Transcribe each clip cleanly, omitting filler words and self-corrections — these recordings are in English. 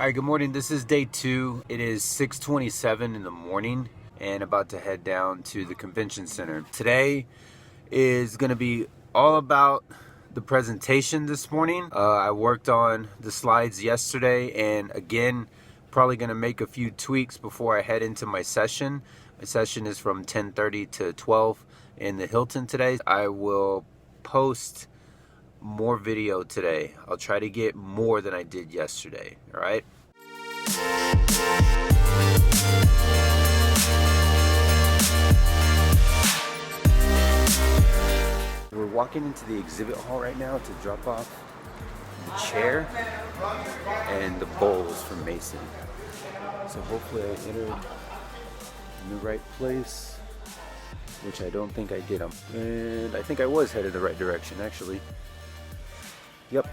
All right, good morning. This is day 2. It is 6:27 in the morning and about to head down to the convention center. Today is going to be all about the presentation this morning. I worked on the slides yesterday and again, probably going to make a few tweaks before I head into my session. My session is from 10:30 to 12 in the Hilton today. I will post more video today. I'll try to get more than I did yesterday, all right? We're walking into the exhibit hall right now to drop off the chair and the bowls from Mason. So hopefully I entered in the right place, which I don't think I did. And I think I was headed the right direction, actually. Yep,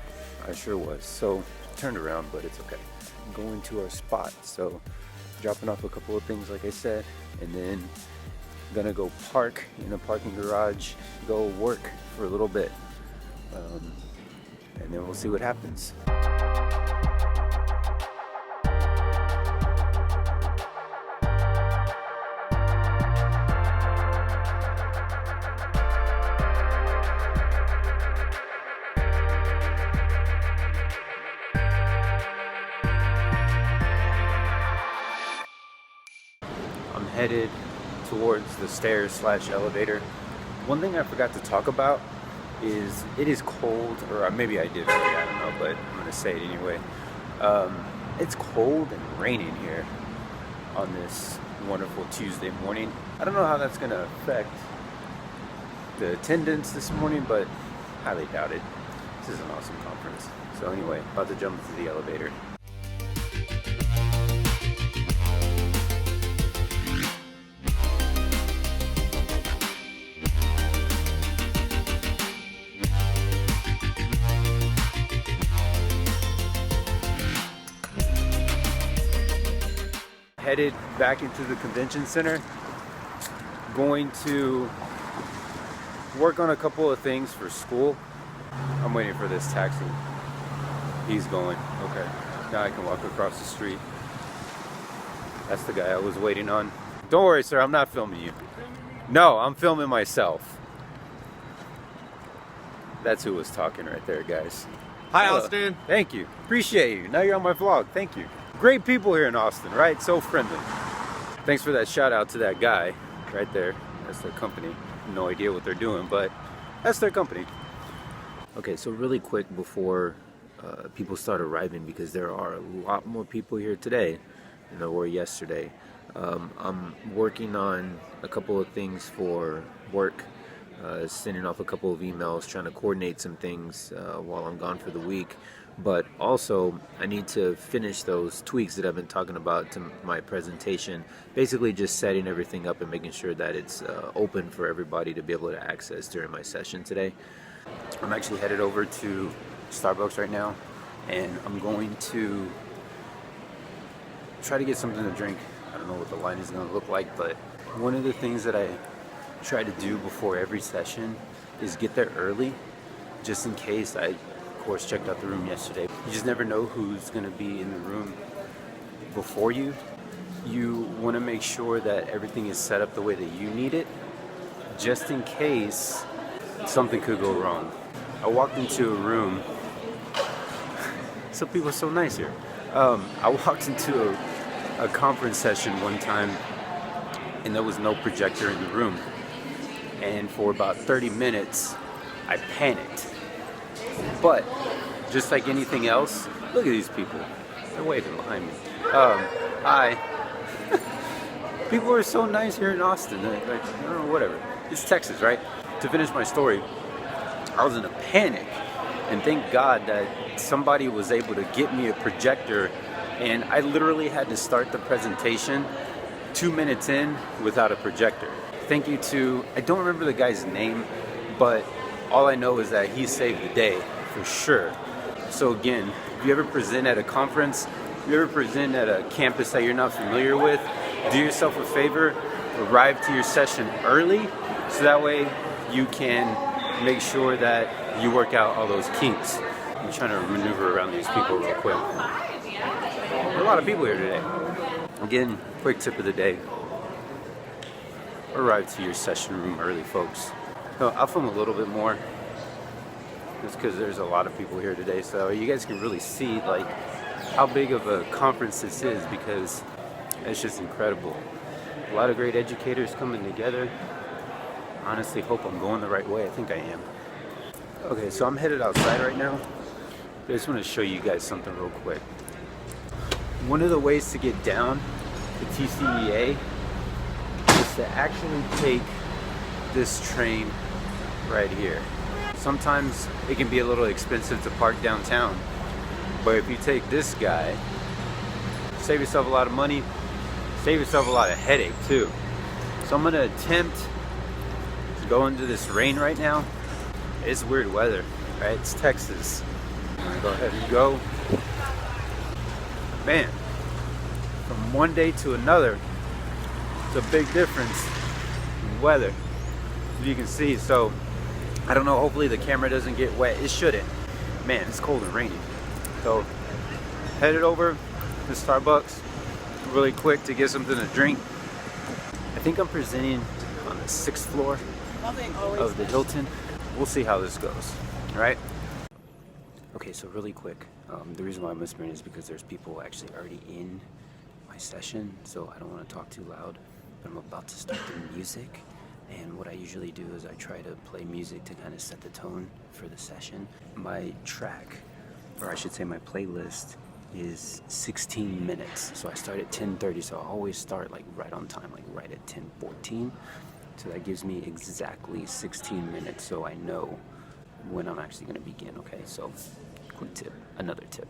I sure was. So turned around, but it's okay. I'm going to our spot, so dropping off a couple of things like I said, and then gonna go park in a parking garage, go work for a little bit, and then we'll see what happens. I'm headed towards the stairs / elevator. One thing I forgot to talk about is it is cold, or maybe I did already, I don't know, but I'm gonna say it anyway. It's cold and raining here on this wonderful Tuesday morning. I don't know how that's gonna affect the attendance this morning, but highly doubt it. This is an awesome conference. So anyway, about to jump into the elevator. Headed back into the convention center, going to work on a couple of things for school. I'm waiting for this taxi. He's going. Okay, now I can walk across the street. That's the guy I was waiting on. Don't worry, sir, I'm not filming you. No, I'm filming myself. That's who was talking right there, guys. Hi, Hello. Austin. Thank you. Appreciate you. Now you're on my vlog. Thank you. Great people here in Austin, right? So friendly. Thanks for that shout out to that guy right there. That's their company. No idea what they're doing, but that's their company. Okay, so really quick before people start arriving, because there are a lot more people here today than there were yesterday. I'm working on a couple of things for work, sending off a couple of emails, trying to coordinate some things while I'm gone for the week. But also, I need to finish those tweaks that I've been talking about to my presentation. Basically just setting everything up and making sure that it's open for everybody to be able to access during my session today. I'm actually headed over to Starbucks right now, and I'm going to try to get something to drink. I don't know what the line is going to look like, but one of the things that I try to do before every session is get there early, just in case. I of course checked out the room yesterday. You just never know who's going to be in the room before you. You want to make sure that everything is set up the way that you need it, just in case something could go wrong. I walked into a room. Some people are so nice here. I walked into a conference session one time, and there was no projector in the room. And for about 30 minutes, I panicked. But just like anything else, look at these people. They're waiting behind me. Hi. People are so nice here in Austin. Like, I don't know, whatever. It's Texas, right? To finish my story, I was in a panic. And thank God that somebody was able to get me a projector. And I literally had to start the presentation 2 minutes in without a projector. Thank you to, I don't remember the guy's name, but all I know is that he saved the day, for sure. So again, if you ever present at a conference, if you ever present at a campus that you're not familiar with, do yourself a favor, arrive to your session early, so that way you can make sure that you work out all those kinks. I'm trying to maneuver around these people real quick. a lot of people here today. Again, quick tip of the day. Arrive to your session room early, folks. So I'll film a little bit more just because there's a lot of people here today, so you guys can really see like how big of a conference this is, because it's just incredible. A lot of great educators coming together. Honestly, hope I'm going the right way. I think I am. Okay, so I'm headed outside right now. I just want to show you guys something real quick. One of the ways to get down to TCEA is to actually take this train right here. Sometimes it can be a little expensive to park downtown, but if you take this guy, save yourself a lot of money, save yourself a lot of headache too. So I'm gonna attempt to go into this rain right now. It's weird weather, right? It's Texas. I'm gonna go ahead and go. Man, from one day to another, it's a big difference in weather, as you can see. So I don't know, hopefully the camera doesn't get wet. It shouldn't. Man, it's cold and rainy. So headed over to Starbucks really quick to get something to drink. I think I'm presenting on the 6th floor of the Hilton. We'll see how this goes, all right? Okay, so really quick, the reason why I'm whispering is because there's people actually already in my session, so I don't want to talk too loud, but I'm about to start the music. And what I usually do is I try to play music to kind of set the tone for the session. My track, or I should say my playlist, is 16 minutes. So I start at 10:30, so I always start like right on time, like right at 10:14. So that gives me exactly 16 minutes, so I know when I'm actually gonna begin, okay? So quick tip, another tip.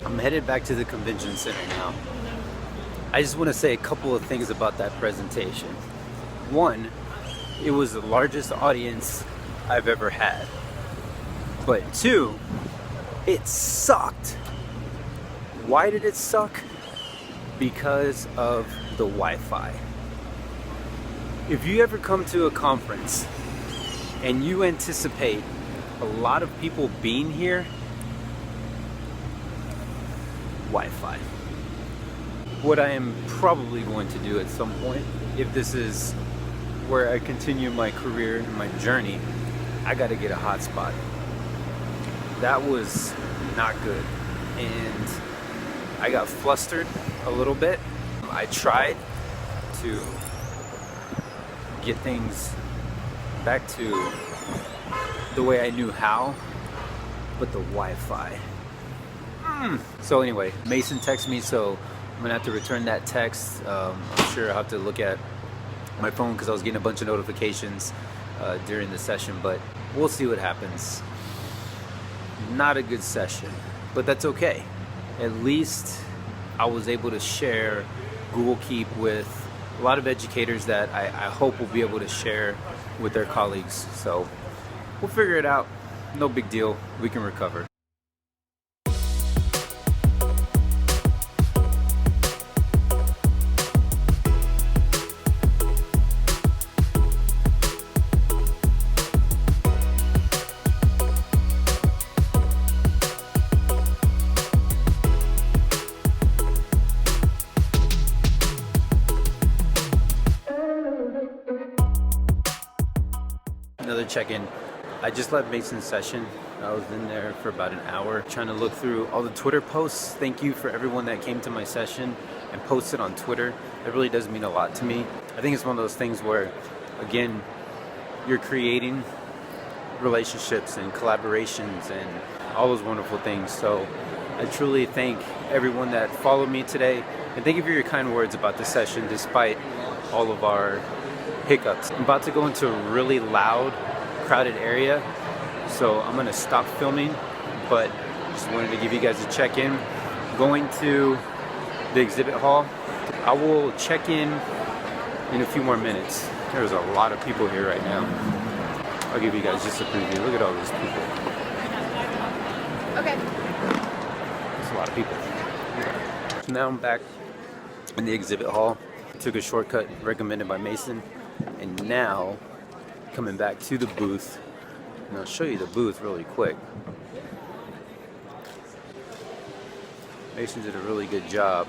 I'm headed back to the convention center now. I just want to say a couple of things about that presentation. One, it was the largest audience I've ever had. But two, it sucked. Why did it suck? Because of the Wi-Fi. If you ever come to a conference and you anticipate a lot of people being here, Wi-Fi. What I am probably going to do at some point, if this is where I continue my career and my journey, I gotta get a hotspot. That was not good, and I got flustered a little bit. I tried to get things back to the way I knew how, but the Wi-Fi. So anyway, Mason texted me, so I'm gonna have to return that text. I'm sure I'll have to look at my phone because I was getting a bunch of notifications during the session, but we'll see what happens. Not a good session, but that's okay. At least I was able to share Google Keep with a lot of educators that I hope will be able to share with their colleagues. So we'll figure it out. No big deal. We can recover. Another check-in. I just left Mason's session. I was in there for about an hour trying to look through all the Twitter posts. Thank you for everyone that came to my session and posted on Twitter. It really does mean a lot to me. I think it's one of those things where, again, you're creating relationships and collaborations and all those wonderful things. So I truly thank everyone that followed me today, and thank you for your kind words about the session despite all of our hiccups. I'm about to go into a really loud, crowded area, so I'm gonna stop filming, but just wanted to give you guys a check-in. Going to the exhibit hall. I will check in a few more minutes. There's a lot of people here right now. I'll give you guys just a preview. Look at all these people. Okay. There's a lot of people. So now I'm back in the exhibit hall. Took a shortcut recommended by Mason, and now coming back to the booth, and I'll show you the booth really quick. Mason did a really good job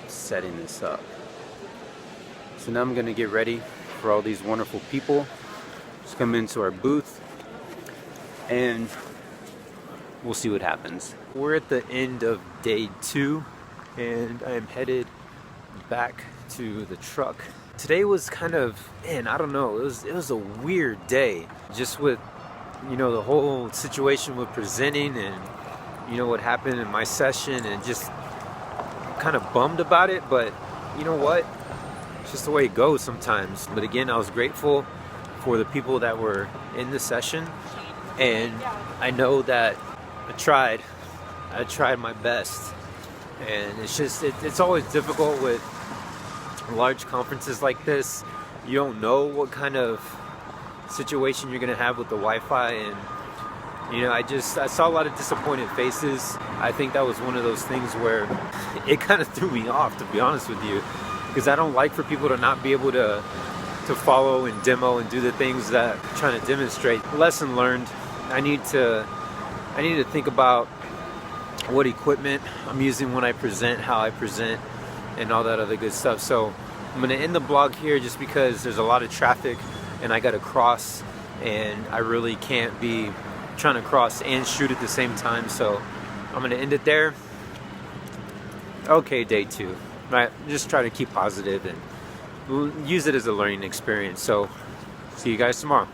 setting this up. So now I'm going to get ready for all these wonderful people to come into our booth, and we'll see what happens. We're at the end of day 2, and I am headed back to the truck. Today was kind of, man, I don't know, it was a weird day, just with, you know, the whole situation with presenting and, you know, what happened in my session, and just kind of bummed about it, but you know what, it's just the way it goes sometimes. But again, I was grateful for the people that were in the session, and I know that I tried my best. And it's just, it's always difficult with large conferences like this. You don't know what kind of situation you're gonna have with the Wi-Fi, and you know, I saw a lot of disappointed faces. I think that was one of those things where it kind of threw me off, to be honest with you, because I don't like for people to not be able to follow and demo and do the things that I'm trying to demonstrate. Lesson learned. I need to think about what equipment I'm using when I present, how I present, and all that other good stuff. So I'm gonna end the blog here just because there's a lot of traffic and I gotta cross, and I really can't be trying to cross and shoot at the same time. So I'm gonna end it there. Okay, day 2, right? Just try to keep positive and use it as a learning experience. So see you guys tomorrow.